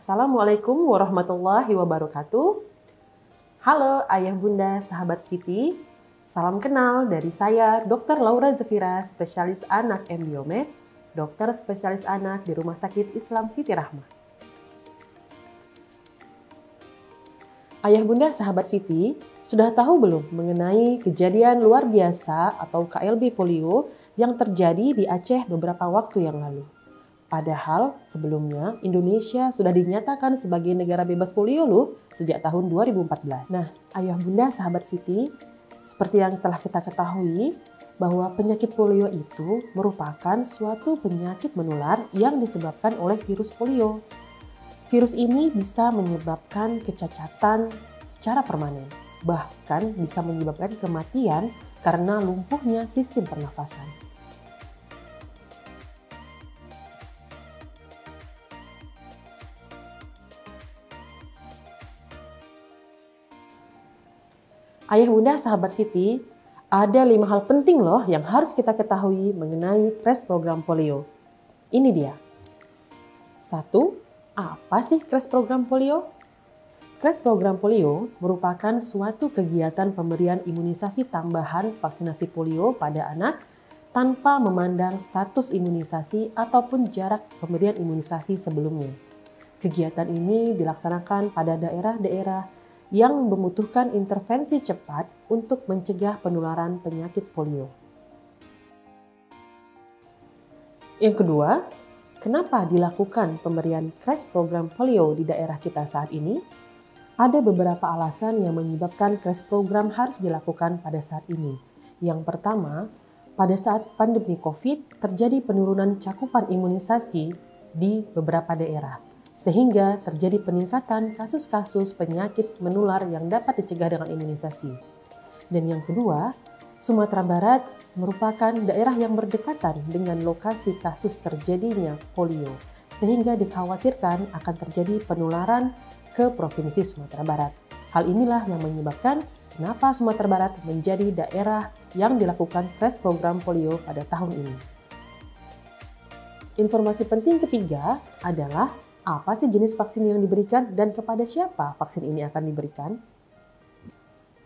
Assalamualaikum warahmatullahi wabarakatuh. Halo ayah bunda sahabat Siti, salam kenal dari saya Dr. Laura Zafira, spesialis anak Embiomed, dokter spesialis anak di Rumah Sakit Islam Siti Rahmah. Ayah bunda sahabat Siti, sudah tahu belum mengenai kejadian luar biasa atau KLB polio yang terjadi di Aceh beberapa waktu yang lalu? Padahal sebelumnya Indonesia sudah dinyatakan sebagai negara bebas polio loh sejak tahun 2014. Nah, ayah bunda sahabat Siti, seperti yang telah kita ketahui bahwa penyakit polio itu merupakan suatu penyakit menular yang disebabkan oleh virus polio. Virus ini bisa menyebabkan kecacatan secara permanen, bahkan bisa menyebabkan kematian karena lumpuhnya sistem pernafasan. Ayah bunda sahabat Siti, ada 5 hal penting loh yang harus kita ketahui mengenai crash program polio. Ini dia. 1. Apa sih crash program polio? Crash program polio merupakan suatu kegiatan pemberian imunisasi tambahan vaksinasi polio pada anak tanpa memandang status imunisasi ataupun jarak pemberian imunisasi sebelumnya. Kegiatan ini dilaksanakan pada daerah-daerah yang membutuhkan intervensi cepat untuk mencegah penularan penyakit polio. Yang kedua, kenapa dilakukan pemberian crash program polio di daerah kita saat ini? Ada beberapa alasan yang menyebabkan crash program harus dilakukan pada saat ini. Yang pertama, pada saat pandemi COVID terjadi penurunan cakupan imunisasi di beberapa daerah, sehingga terjadi peningkatan kasus-kasus penyakit menular yang dapat dicegah dengan imunisasi. Dan yang kedua, Sumatera Barat merupakan daerah yang berdekatan dengan lokasi kasus terjadinya polio, sehingga dikhawatirkan akan terjadi penularan ke Provinsi Sumatera Barat. Hal inilah yang menyebabkan kenapa Sumatera Barat menjadi daerah yang dilakukan crash program polio pada tahun ini. Informasi penting ketiga adalah apa sih jenis vaksin yang diberikan dan kepada siapa vaksin ini akan diberikan?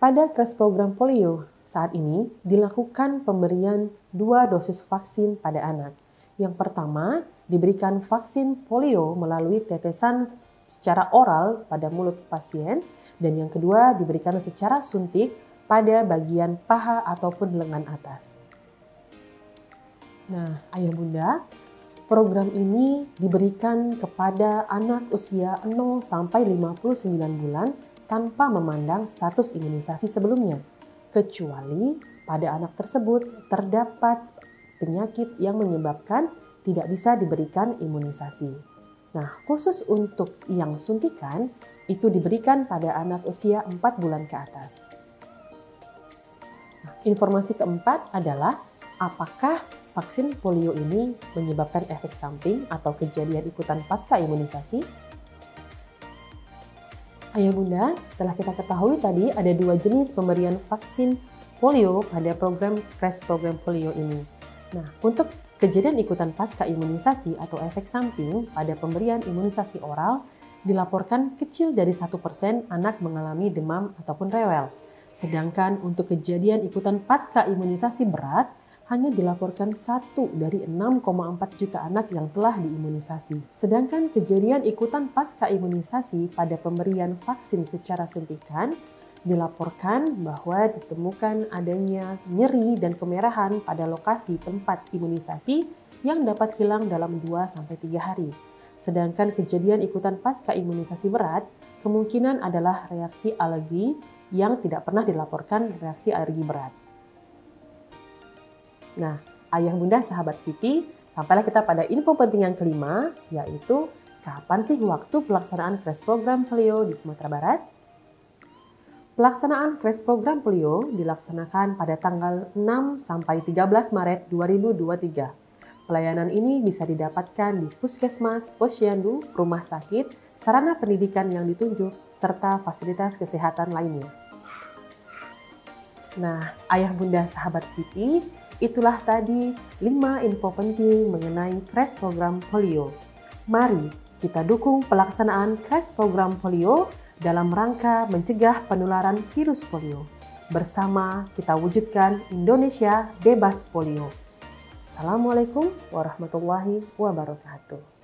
Pada crash program polio saat ini dilakukan pemberian 2 dosis vaksin pada anak. Yang pertama diberikan vaksin polio melalui tetesan secara oral pada mulut pasien, dan yang kedua diberikan secara suntik pada bagian paha ataupun lengan atas. Nah, ayah bunda, program ini diberikan kepada anak usia 0 sampai 59 bulan tanpa memandang status imunisasi sebelumnya, kecuali pada anak tersebut terdapat penyakit yang menyebabkan tidak bisa diberikan imunisasi. Nah, khusus untuk yang suntikan itu diberikan pada anak usia 4 bulan ke atas. Nah, informasi keempat adalah apakah vaksin polio ini menyebabkan efek samping atau kejadian ikutan pasca imunisasi? Ayah bunda, telah kita ketahui tadi ada 2 jenis pemberian vaksin polio pada program crash program polio ini. Nah, untuk kejadian ikutan pasca imunisasi atau efek samping pada pemberian imunisasi oral dilaporkan kecil dari 1% anak mengalami demam ataupun rewel. Sedangkan untuk kejadian ikutan pasca imunisasi berat hanya dilaporkan 1 dari 6,4 juta anak yang telah diimunisasi. Sedangkan kejadian ikutan pasca imunisasi pada pemberian vaksin secara suntikan dilaporkan bahwa ditemukan adanya nyeri dan kemerahan pada lokasi tempat imunisasi yang dapat hilang dalam 2-3 hari. Sedangkan kejadian ikutan pasca imunisasi berat kemungkinan adalah reaksi alergi yang tidak pernah dilaporkan reaksi alergi berat. Nah, ayah bunda sahabat Siti, sampailah kita pada info penting yang kelima, yaitu kapan sih waktu pelaksanaan crash program polio di Sumatera Barat? Pelaksanaan crash program polio dilaksanakan pada tanggal 6 sampai 13 Maret 2023. Pelayanan ini bisa didapatkan di puskesmas, posyandu, rumah sakit, sarana pendidikan yang ditunjuk, serta fasilitas kesehatan lainnya. Nah, ayah bunda sahabat Siti, itulah tadi 5 info penting mengenai crash program polio. Mari kita dukung pelaksanaan crash program polio dalam rangka mencegah penularan virus polio. Bersama kita wujudkan Indonesia bebas polio. Assalamualaikum warahmatullahi wabarakatuh.